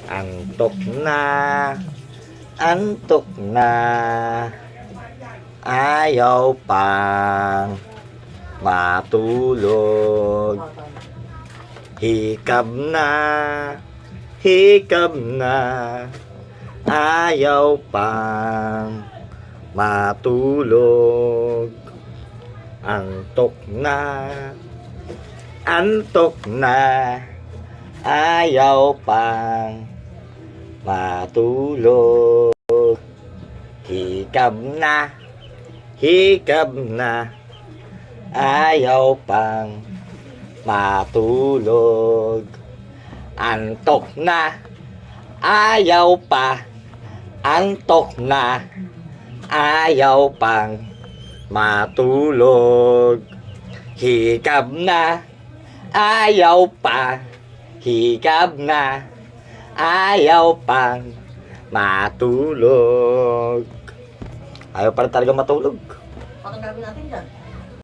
Antok na, antok na, ayaw pang matulog. Hikab na, hikab na, ayaw pang matulog. Antok na, antok na, ayaw pang matulog. Hikab na, hikab na, ayaw pang matulog. Antok na, ayaw pa, antok na, ayaw pang matulog. Hikab na, ayaw pa, hikab na, ayaw pang matulog. Ayaw pa rin talaga matulog. Patanggalin natin dyan.